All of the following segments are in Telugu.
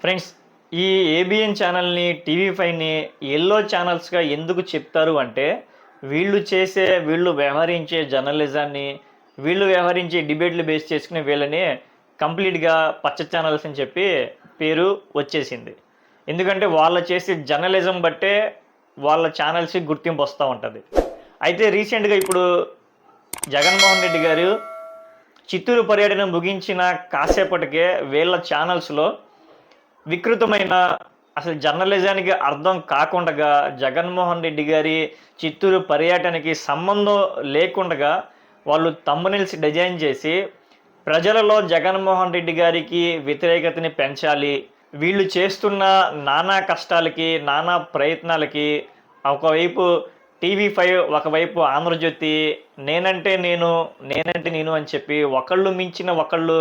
ఫ్రెండ్స్, ఈ ఏబిఎన్ ఛానల్ని టీవీ5ని ఎల్లో ఛానల్స్గా ఎందుకు చెప్తారు అంటే వీళ్ళు వ్యవహరించే జర్నలిజాన్ని, వీళ్ళు వ్యవహరించే డిబేట్లు బేస్ చేసుకుని వీళ్ళని కంప్లీట్గా పచ్చ ఛానల్స్ అని చెప్పి పేరు వచ్చేసింది. ఎందుకంటే వాళ్ళు చేసే జర్నలిజం బట్టే వాళ్ళ ఛానల్స్కి గుర్తింపు వస్తూ ఉంటుంది. అయితే రీసెంట్గా ఇప్పుడు జగన్మోహన్ రెడ్డి గారు చిత్తూరు పర్యటన ముగించిన కాసేపటికే వీళ్ళ ఛానల్స్లో వికృతమైన అసలు జర్నలిజానికి అర్థం కాకుండా జగన్మోహన్ రెడ్డి గారి చిత్తూరు పర్యటనకి సంబంధం లేకుండా వాళ్ళు థంబ్నెయిల్స్ డిజైన్ చేసి ప్రజలలో జగన్మోహన్ రెడ్డి గారికి వ్యతిరేకతని పెంచాలి, వీళ్ళు చేస్తున్న నానా కష్టాలకి నానా ప్రయత్నాలకి ఒకవైపు టీవీ5 ఒకవైపు ఆంధ్రజ్యోతి నేనంటే నేను అని చెప్పి ఒకళ్ళు మించిన ఒకళ్ళు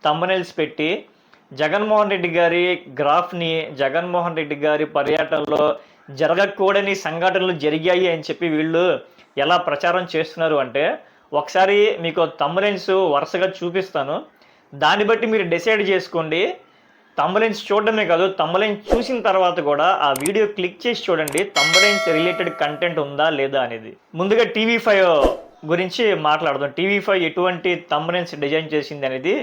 థంబ్నెయిల్స్ పెట్టి జగన్మోహన్ రెడ్డి గారి గ్రాఫ్ని, జగన్మోహన్ రెడ్డి గారి పర్యటనలో జరగకూడని సంఘటనలు జరిగాయి అని చెప్పి వీళ్ళు ఎలా ప్రచారం చేస్తున్నారు అంటే ఒకసారి మీకు థంబ్నెయిల్స్ వరుసగా చూపిస్తాను. దాన్ని బట్టి మీరు డిసైడ్ చేసుకోండి. థంబ్నెయిల్స్ చూడడమే కాదు, థంబ్నెయిల్స్ చూసిన తర్వాత కూడా ఆ వీడియో క్లిక్ చేసి చూడండి థంబ్నెయిల్స్ రిలేటెడ్ కంటెంట్ ఉందా లేదా అనేది. ముందుగా టీవీ5 గురించి మాట్లాడదాం. టీవీ5 ఎటువంటి థంబ్నెయిల్స్ డిజైన్ చేసింది అనేది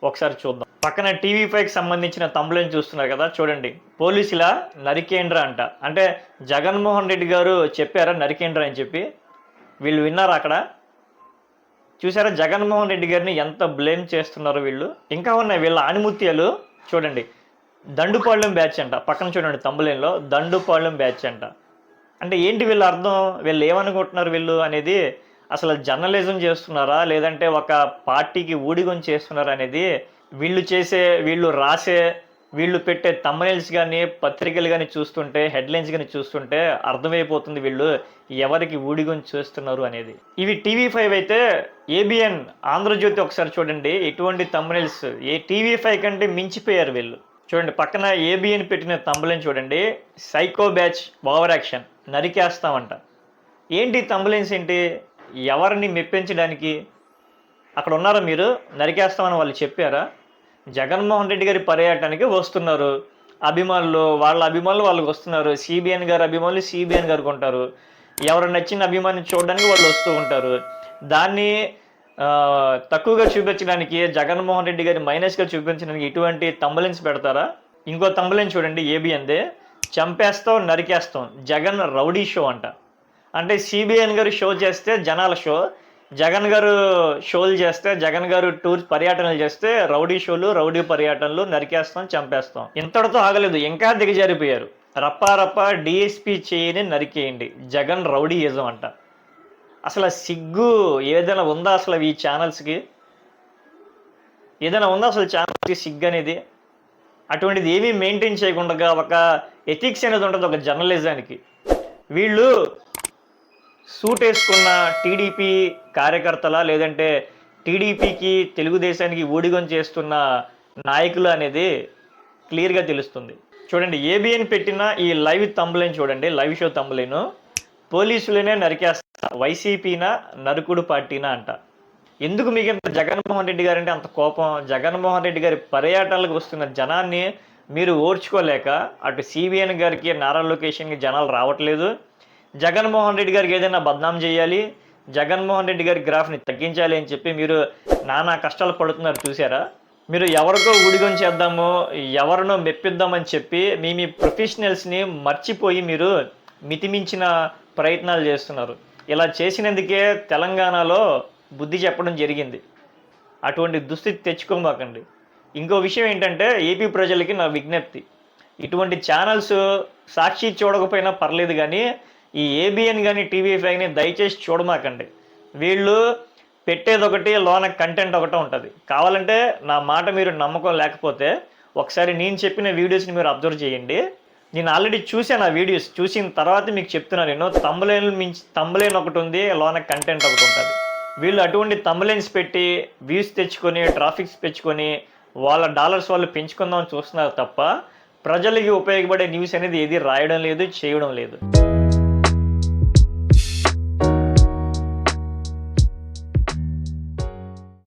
ఒకసారి చూద్దాం. పక్కన టీవీ5కి సంబంధించిన థంబ్నెయిల్ చూస్తున్నారు కదా, చూడండి. పోలీసుల నరికేంద్ర అంట. అంటే జగన్మోహన్ రెడ్డి గారు చెప్పారా నరికేంద్ర అని చెప్పి? వీళ్ళు విన్నారా అక్కడ? చూసారా జగన్మోహన్ రెడ్డి గారిని ఎంత బ్లేమ్ చేస్తున్నారు వీళ్ళు. ఇంకా ఉన్నాయి వీళ్ళ ఆణిముత్యాలు. చూడండి, దండుపాళ్యం బ్యాచ్ అంట. పక్కన చూడండి థంబ్నెయిల్లో దండుపాళ్యం బ్యాచ్ అంట. అంటే ఏంటి వీళ్ళ అర్థం? వీళ్ళు ఏమనుకుంటున్నారు వీళ్ళు అనేది? అసలు జర్నలిజం చేస్తున్నారా లేదంటే ఒక పార్టీకి ఊడిగొని చేస్తున్నారా అనేది వీళ్ళు రాసే వీళ్ళు పెట్టే థంబ్నెయిల్స్ కానీ పత్రికలు కానీ చూస్తుంటే, హెడ్లైన్స్ కానీ చూస్తుంటే అర్థమైపోతుంది వీళ్ళు ఎవరికి ఊడిగొని చేస్తున్నారు అనేది. ఇవి టీవీ5 అయితే ఏబిఎన్ ఆంధ్రజ్యోతి ఒకసారి చూడండి ఎటువంటి థంబ్నెయిల్స్. టీవీ5 కంటే మించిపోయారు వీళ్ళు. చూడండి పక్కన ఏబిఎన్ పెట్టిన థంబ్నెయిల్ చూడండి, సైకో బ్యాచ్ ఓవర్ యాక్షన్ నరికేస్తామంట. ఏంటి థంబ్నెయిల్స్ ఏంటి? ఎవరిని మెప్పించడానికి? అక్కడ ఉన్నారా మీరు? నరికేస్తామని వాళ్ళు చెప్పారా? జగన్మోహన్ రెడ్డి గారి పర్యటనకి వస్తున్నారు అభిమానులు, వాళ్ళ అభిమానులు వాళ్ళకి వస్తున్నారు. సిబిఎన్ గారి అభిమానులు సిబిఎన్ గారికి ఉంటారు. ఎవరు నచ్చిన అభిమాని చూడడానికి వాళ్ళు వస్తూ ఉంటారు. దాన్ని తక్కువగా చూపించడానికి, జగన్మోహన్ రెడ్డి గారి మైనస్గా చూపించడానికి ఇటువంటి థంబ్నెయిల్స్ పెడతారా? ఇంకో థంబ్నెయిల్ చూడండి ఏబిఎన్దే, చంపేస్తాం నరికేస్తాం జగన్ రౌడీ షో అంట. అంటే సిబిఎన్ గారు షో చేస్తే జనాల షో, జగన్ గారు షోలు చేస్తే, జగన్ గారు టూర్ పర్యటనలు చేస్తే రౌడీ షోలు, రౌడీ పర్యటనలు, నరికేస్తాం చంపేస్తాం. ఇంతటితో ఆగలేదు, ఇంకా దిగజారిపోయారు. రప్పా డిఎస్పీ చేయని నరికేయండి జగన్ రౌడీయిజం అంట. అసలు సిగ్గు ఏదైనా ఉందా అసలు ఈ ఛానల్స్కి? ఏదైనా ఉందా అసలు ఛానల్స్కి సిగ్గు అనేది? అటువంటిది ఏమీ మెయింటైన్ చేయకుండా ఒక ఎథిక్స్ అనేది ఉంటుంది ఒక జర్నలిజానికి. వీళ్ళు సూట్ వేసుకున్న టీడీపీ కార్యకర్తల లేదంటే టీడీపీకి తెలుగుదేశానికి ఊడిగం చేస్తున్న నాయకులు అనేది క్లియర్గా తెలుస్తుంది. చూడండి ఏబిఎన్ పెట్టిన ఈ లైవ్ థంబ్నెయిల్ చూడండి, లైవ్ షో థంబ్నెయిల్, పోలీసులనే నరికేస్తా వైసీపీనా నరుకుడు పార్టీనా అంట. ఎందుకు మీకు ఇంత జగన్మోహన్ రెడ్డి గారు అంటే అంత కోపం? జగన్మోహన్ రెడ్డి గారి పర్యటనలకు వస్తున్న జనాన్ని మీరు ఓర్చుకోలేక అటు సిబిఎన్ గారికి, నారా లోకేష్కి జనాలు రావట్లేదు. జగన్మోహన్ రెడ్డి గారికి ఏదైనా బద్నాం చేయాలి, జగన్మోహన్ రెడ్డి గారి గ్రాఫ్ని తగ్గించాలి అని చెప్పి మీరు నానా కష్టాలు పడుతున్నారు. చూసారా? మీరు ఎవరికో ఊడిగొని చేద్దాము, ఎవరినో మెప్పిద్దామని చెప్పి మీ ప్రొఫెషనల్స్ని మర్చిపోయి మీరు మితిమించిన ప్రయత్నాలు చేస్తున్నారు. ఇలా చేసినందుకే తెలంగాణలో బుద్ధి చెప్పడం జరిగింది. అటువంటి దుస్థితి తెచ్చుకోమాకండి. ఇంకో విషయం ఏంటంటే ఏపీ ప్రజలకి నా విజ్ఞప్తి, ఇటువంటి ఛానల్స్ సాక్షి చూడకపోయినా పర్లేదు కానీ ఈ ఏబిఎన్ కానీ టీవీ5ని దయచేసి చూడమాకండి. వీళ్ళు పెట్టేది ఒకటి, లోన కంటెంట్ ఒకటి ఉంటుంది. కావాలంటే నా మాట మీరు నమ్మకం లేకపోతే ఒకసారి నేను చెప్పిన వీడియోస్ని మీరు అబ్జర్వ్ చేయండి. నేను ఆల్రెడీ చూసాను ఆ వీడియోస్. చూసిన తర్వాత మీకు చెప్తున్నాను నేను. థంబ్నెయిల్ ఒకటి ఉంది, లోన కంటెంట్ ఒకటి ఉంటుంది. వీళ్ళు అటువంటి థంబ్నెయిల్స్ పెట్టి వ్యూస్ తెచ్చుకొని, ట్రాఫిక్స్ తెచ్చుకొని వాళ్ళ డాలర్స్ వాళ్ళు పెంచుకుందామని చూస్తున్నారు తప్ప ప్రజలకి ఉపయోగపడే న్యూస్ అనేది ఏది రాయడం లేదు, చేయడం లేదు.